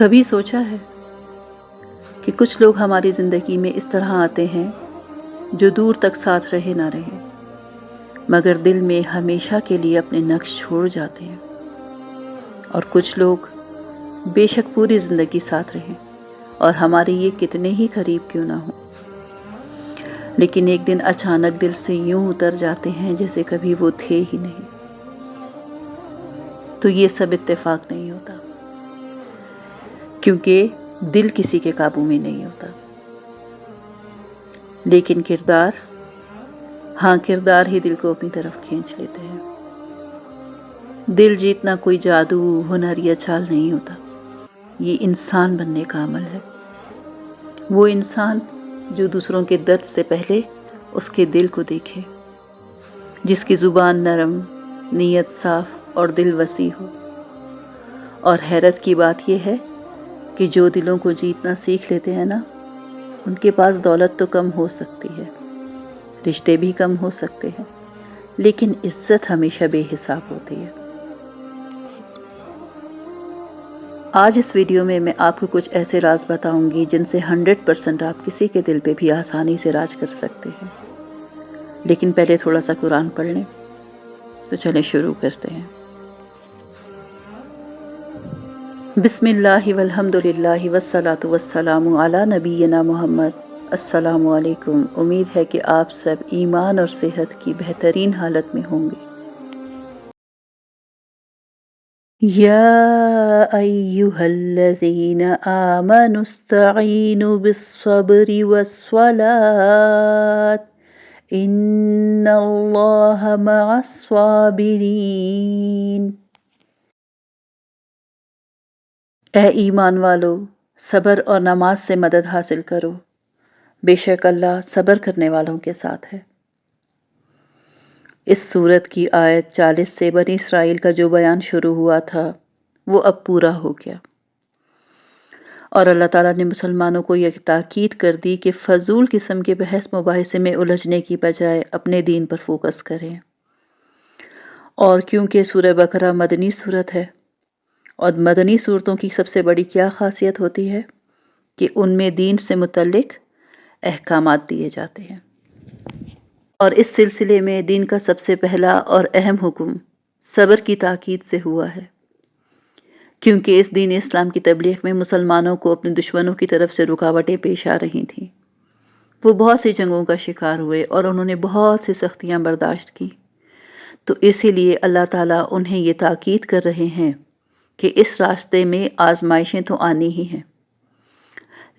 کبھی سوچا ہے کہ کچھ لوگ ہماری زندگی میں اس طرح آتے ہیں جو دور تک ساتھ رہے نہ رہے، مگر دل میں ہمیشہ کے لیے اپنے نقش چھوڑ جاتے ہیں، اور کچھ لوگ بے شک پوری زندگی ساتھ رہیں اور ہمارے یہ کتنے ہی قریب کیوں نہ ہوں، لیکن ایک دن اچانک دل سے یوں اتر جاتے ہیں جیسے کبھی وہ تھے ہی نہیں۔ تو یہ سب اتفاق نہیں ہوتا، کیونکہ دل کسی کے قابو میں نہیں ہوتا، لیکن کردار ہی دل کو اپنی طرف کھینچ لیتے ہیں۔ دل جیتنا کوئی جادو، ہنر یا چال نہیں ہوتا، یہ انسان بننے کا عمل ہے۔ وہ انسان جو دوسروں کے درد سے پہلے اس کے دل کو دیکھے، جس کی زبان نرم، نیت صاف اور دل وسیع ہو۔ اور حیرت کی بات یہ ہے کہ جو دلوں کو جیتنا سیکھ لیتے ہیں نا، ان کے پاس دولت تو کم ہو سکتی ہے، رشتے بھی کم ہو سکتے ہیں، لیکن عزت ہمیشہ بے حساب ہوتی ہے۔ آج اس ویڈیو میں آپ کو کچھ ایسے راز بتاؤں گی جن سے 100% آپ کسی کے دل پہ بھی آسانی سے راج کر سکتے ہیں، لیکن پہلے تھوڑا سا قرآن پڑھ لیں۔ تو چلیں شروع کرتے ہیں۔ بسم اللہ والحمد للہ والصلاة والسلام علی نبینا محمد۔ السلام علیکم، امید ہے کہ آپ سب ایمان اور صحت کی بہترین حالت میں ہوں گے۔ یا ایہا الذین آمنوا استعینوا بالصبر والصلاة ان اللہ مع الصابرین۔ اے ایمان والو، صبر اور نماز سے مدد حاصل کرو، بے شک اللہ صبر کرنے والوں کے ساتھ ہے۔ اس سورت کی آیت 40 سے بنی اسرائیل کا جو بیان شروع ہوا تھا وہ اب پورا ہو گیا، اور اللہ تعالیٰ نے مسلمانوں کو یہ تاکید کر دی کہ فضول قسم کے بحث مباحثے میں الجھنے کی بجائے اپنے دین پر فوکس کریں۔ اور کیونکہ سورہ بقرہ مدنی سورت ہے، اور مدنی صورتوں کی سب سے بڑی کیا خاصیت ہوتی ہے کہ ان میں دین سے متعلق احکامات دیے جاتے ہیں، اور اس سلسلے میں دین کا سب سے پہلا اور اہم حکم صبر کی تاکید سے ہوا ہے، کیونکہ اس دین اسلام کی تبلیغ میں مسلمانوں کو اپنے دشمنوں کی طرف سے رکاوٹیں پیش آ رہی تھیں۔ وہ بہت سی جنگوں کا شکار ہوئے اور انہوں نے بہت سی سختیاں برداشت کی، تو اسی لیے اللہ تعالیٰ انہیں یہ تاکید کر رہے ہیں کہ اس راستے میں آزمائشیں تو آنی ہی ہیں،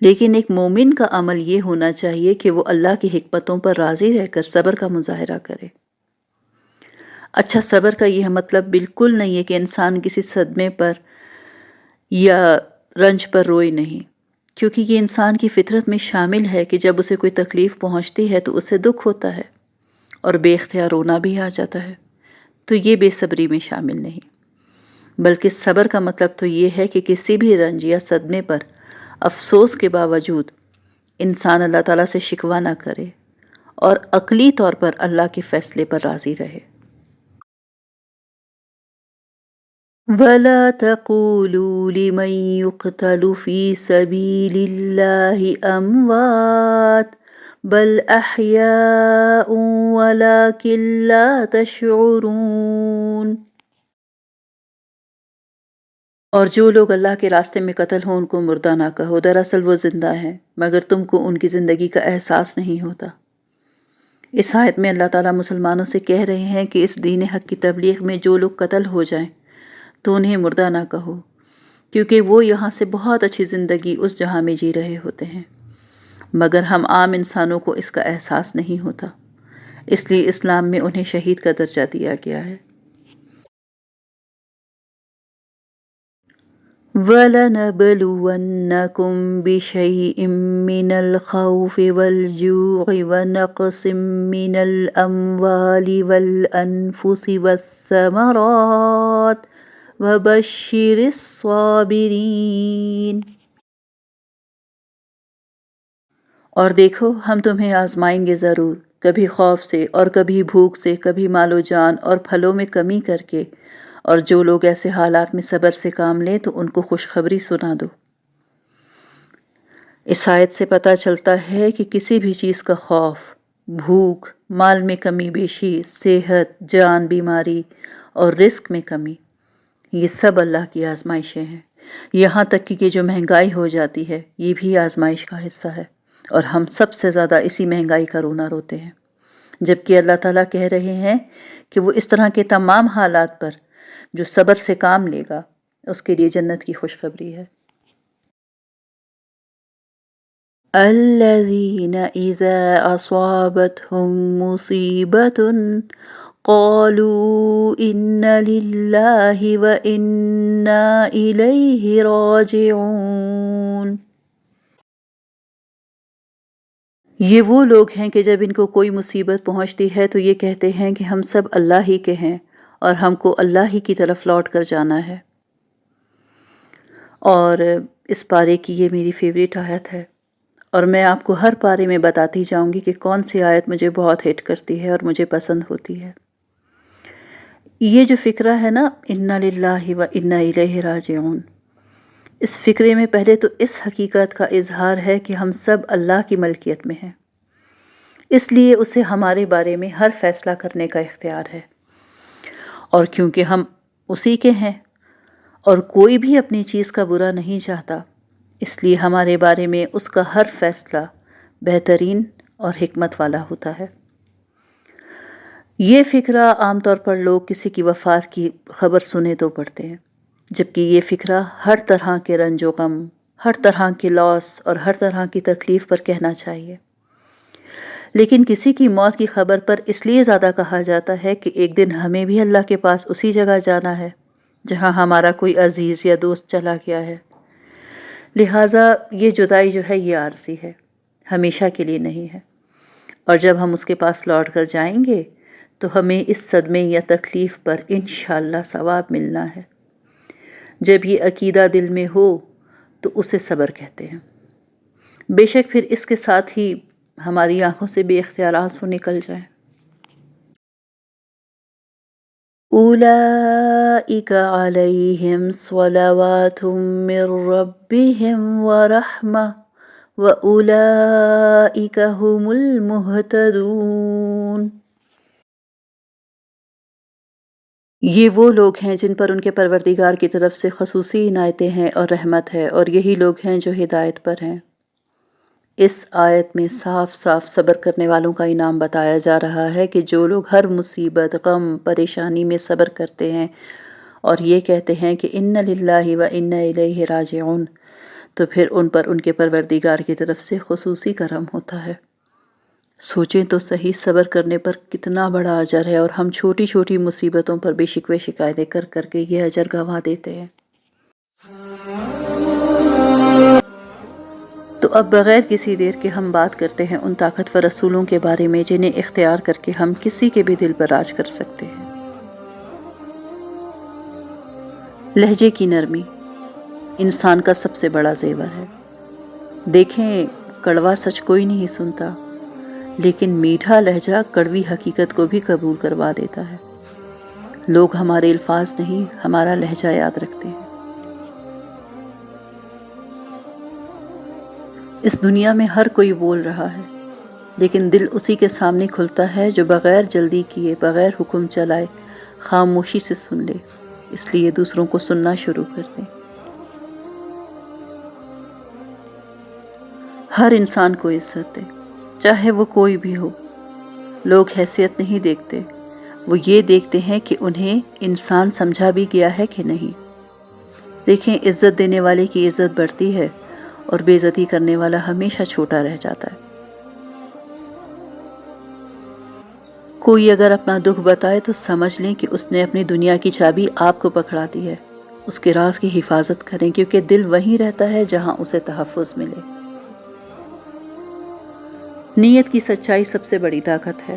لیکن ایک مومن کا عمل یہ ہونا چاہیے کہ وہ اللہ کی حکمتوں پر راضی رہ کر صبر کا مظاہرہ کرے۔ اچھا، صبر کا یہ مطلب بالکل نہیں ہے کہ انسان کسی صدمے پر یا رنج پر روئے نہیں، کیونکہ یہ انسان کی فطرت میں شامل ہے کہ جب اسے کوئی تکلیف پہنچتی ہے تو اسے دکھ ہوتا ہے اور بے اختیار رونا بھی آ جاتا ہے، تو یہ بے صبری میں شامل نہیں، بلکہ صبر کا مطلب تو یہ ہے کہ کسی بھی رنج یا صدمے پر افسوس کے باوجود انسان اللہ تعالیٰ سے شکوہ نہ کرے اور عقلی طور پر اللہ کے فیصلے پر راضی رہے۔ وَلَا تَقُولُوا لِمَن يُقْتَلُ فِي سَبِيلِ اللَّهِ أَمْوَاتٌ بَلْ أَحْيَاءٌ وَلَكِن لَّا تَشْعُرُونَ۔ اور جو لوگ اللہ کے راستے میں قتل ہوں ان کو مردہ نہ کہو، دراصل وہ زندہ ہیں، مگر تم کو ان کی زندگی کا احساس نہیں ہوتا۔ اس آیت میں اللہ تعالیٰ مسلمانوں سے کہہ رہے ہیں کہ اس دین حق کی تبلیغ میں جو لوگ قتل ہو جائیں تو انہیں مردہ نہ کہو، کیونکہ وہ یہاں سے بہت اچھی زندگی اس جہاں میں جی رہے ہوتے ہیں، مگر ہم عام انسانوں کو اس کا احساس نہیں ہوتا، اس لیے اسلام میں انہیں شہید کا درجہ دیا گیا ہے۔ وَلَنَبْلُوَنَّكُمْ بِشَيْءٍ مِّنَ الْخَوْفِ وَالْجُوعِ وَنَقْصٍ مِّنَ الْأَمْوَالِ وَالْأَنفُسِ وَالثَّمَرَاتِ وَبَشِّرِ الصَّابِرِينَ۔ اور دیکھو، ہم تمہیں آزمائیں گے ضرور، کبھی خوف سے اور کبھی بھوک سے، کبھی مال و جان اور پھلوں میں کمی کر کے، اور جو لوگ ایسے حالات میں صبر سے کام لیں تو ان کو خوشخبری سنا دو۔ اس آیت سے پتہ چلتا ہے کہ کسی بھی چیز کا خوف، بھوک، مال میں کمی بیشی، صحت، جان، بیماری اور رزق میں کمی، یہ سب اللہ کی آزمائشیں ہیں۔ یہاں تک کہ یہ جو مہنگائی ہو جاتی ہے یہ بھی آزمائش کا حصہ ہے، اور ہم سب سے زیادہ اسی مہنگائی کا رونا روتے ہیں، جبکہ اللہ تعالیٰ کہہ رہے ہیں کہ وہ اس طرح کے تمام حالات پر جو صبر سے کام لے گا اس کے لیے جنت کی خوشخبری ہے۔ الذين إذا أصابتهم مصيبة قالوا إنا لله وإنا إليه راجعون۔ یہ وہ لوگ ہیں کہ جب ان کو کوئی مصیبت پہنچتی ہے تو یہ کہتے ہیں کہ ہم سب اللہ ہی کے ہیں اور ہم کو اللہ ہی کی طرف لوٹ کر جانا ہے۔ اور اس پارے کی یہ میری فیوریٹ آیت ہے، اور میں آپ کو ہر پارے میں بتاتی جاؤں گی کہ کون سی آیت مجھے بہت ہٹ کرتی ہے اور مجھے پسند ہوتی ہے۔ یہ جو فکرہ ہے نا، انا للہ و انا الیہ راجعون، اس فکرے میں پہلے تو اس حقیقت کا اظہار ہے کہ ہم سب اللہ کی ملکیت میں ہیں، اس لیے اسے ہمارے بارے میں ہر فیصلہ کرنے کا اختیار ہے، اور کیونکہ ہم اسی کے ہیں اور کوئی بھی اپنی چیز کا برا نہیں چاہتا، اس لیے ہمارے بارے میں اس کا ہر فیصلہ بہترین اور حکمت والا ہوتا ہے۔ یہ فکرہ عام طور پر لوگ کسی کی وفات کی خبر سنے تو پڑھتے ہیں، جبکہ یہ فکرہ ہر طرح کے رنج و غم، ہر طرح کے لاس اور ہر طرح کی تکلیف پر کہنا چاہیے۔ لیکن کسی کی موت کی خبر پر اس لیے زیادہ کہا جاتا ہے کہ ایک دن ہمیں بھی اللہ کے پاس اسی جگہ جانا ہے جہاں ہمارا کوئی عزیز یا دوست چلا گیا ہے، لہٰذا یہ جدائی جو ہے یہ عارضی ہے، ہمیشہ کے لیے نہیں ہے، اور جب ہم اس کے پاس لوٹ کر جائیں گے تو ہمیں اس صدمے یا تکلیف پر انشاءاللہ ثواب ملنا ہے۔ جب یہ عقیدہ دل میں ہو تو اسے صبر کہتے ہیں، بے شک پھر اس کے ساتھ ہی ہماری آنکھوں سے بے اختیار آنسو نکل جائیں۔ اولئک علیہم صلوات من ربہم ورحمہ واولئک هم المہتدون۔ یہ وہ لوگ ہیں جن پر ان کے پروردگار کی طرف سے خصوصی عنایتیں ہیں اور رحمت ہے، اور یہی لوگ ہیں جو ہدایت پر ہیں۔ اس آیت میں صاف صاف صبر کرنے والوں کا انعام بتایا جا رہا ہے کہ جو لوگ ہر مصیبت، غم، پریشانی میں صبر کرتے ہیں اور یہ کہتے ہیں کہ انا للہ و انا الیہ راجعون، تو پھر ان پر ان کے پروردگار کی طرف سے خصوصی کرم ہوتا ہے۔ سوچیں تو صحیح، صبر کرنے پر کتنا بڑا اجر ہے، اور ہم چھوٹی چھوٹی مصیبتوں پر بے شکوے شکایتیں کر کر کے یہ اجر گنوا دیتے ہیں۔ تو اب بغیر کسی دیر کے ہم بات کرتے ہیں ان طاقتور رسولوں کے بارے میں جنہیں اختیار کر کے ہم کسی کے بھی دل پر راج کر سکتے ہیں۔ لہجے کی نرمی انسان کا سب سے بڑا زیور ہے۔ دیکھیں، کڑوا سچ کوئی نہیں سنتا، لیکن میٹھا لہجہ کڑوی حقیقت کو بھی قبول کروا دیتا ہے۔ لوگ ہمارے الفاظ نہیں، ہمارا لہجہ یاد رکھتے ہیں۔ اس دنیا میں ہر کوئی بول رہا ہے، لیکن دل اسی کے سامنے کھلتا ہے جو بغیر جلدی کیے، بغیر حکم چلائے خاموشی سے سن لے، اس لیے دوسروں کو سننا شروع کر دیں۔ ہر انسان کو عزت دے، چاہے وہ کوئی بھی ہو۔ لوگ حیثیت نہیں دیکھتے، وہ یہ دیکھتے ہیں کہ انہیں انسان سمجھا بھی گیا ہے کہ نہیں۔ دیکھیں، عزت دینے والے کی عزت بڑھتی ہے اور بے عزتی کرنے والا ہمیشہ چھوٹا رہ جاتا ہے۔ کوئی اگر اپنا دکھ بتائے تو سمجھ لیں کہ اس نے اپنی دنیا کی چابی آپ کو پکڑا دی ہے۔ اس کے راز کی حفاظت کریں، کیونکہ دل وہیں رہتا ہے جہاں اسے تحفظ ملے۔ نیت کی سچائی سب سے بڑی طاقت ہے۔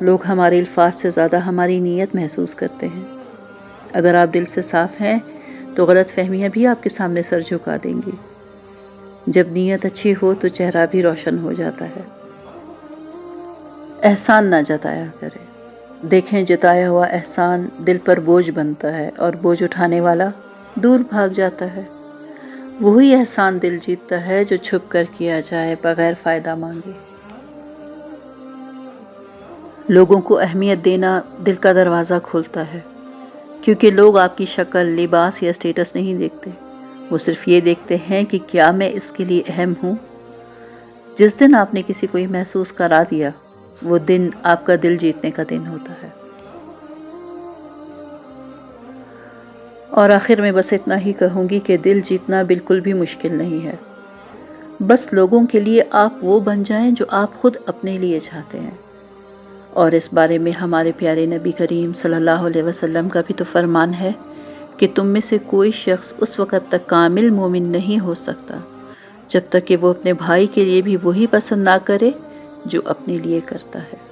لوگ ہمارے الفاظ سے زیادہ ہماری نیت محسوس کرتے ہیں۔ اگر آپ دل سے صاف ہیں تو غلط فہمیاں بھی آپ کے سامنے سر جھکا دیں گی۔ جب نیت اچھی ہو تو چہرہ بھی روشن ہو جاتا ہے۔ احسان نہ جتایا کرے۔ دیکھیں، جتایا ہوا احسان دل پر بوجھ بنتا ہے اور بوجھ اٹھانے والا دور بھاگ جاتا ہے۔ وہی احسان دل جیتتا ہے جو چھپ کر کیا جائے بغیر فائدہ مانگے۔ لوگوں کو اہمیت دینا دل کا دروازہ کھولتا ہے، کیونکہ لوگ آپ کی شکل، لباس یا اسٹیٹس نہیں دیکھتے، وہ صرف یہ دیکھتے ہیں کہ کیا میں اس کے لیے اہم ہوں۔ جس دن آپ نے کسی کو یہ محسوس کرا دیا، وہ دن آپ کا دل جیتنے کا دن ہوتا ہے۔ اور آخر میں بس اتنا ہی کہوں گی کہ دل جیتنا بالکل بھی مشکل نہیں ہے۔ بس لوگوں کے لیے آپ وہ بن جائیں جو آپ خود اپنے لیے چاہتے ہیں۔ اور اس بارے میں ہمارے پیارے نبی کریم صلی اللہ علیہ وسلم کا بھی تو فرمان ہے کہ تم میں سے کوئی شخص اس وقت تک کامل مومن نہیں ہو سکتا جب تک کہ وہ اپنے بھائی کے لیے بھی وہی پسند نہ کرے جو اپنے لیے کرتا ہے۔